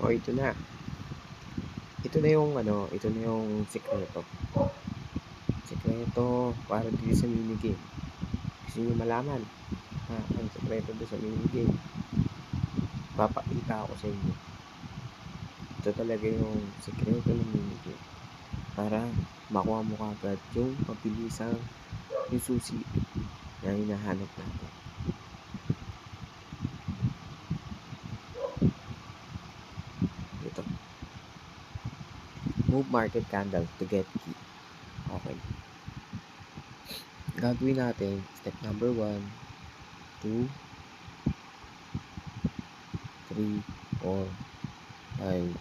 O ito na. Ito na yung ito na yung sikreto. Sikreto para dito sa minigame. Gusto niyo malaman ang sikreto doon sa minigame? Papakita ako sa inyo. Ito talaga yung sikreto ng minigame. Para makuha mo kagad yung mabilisang yung susi na hinahanap natin. Ito. Move market candle to get key. Okay. Gagawin natin, step number 1, 2, 3, 4, 5,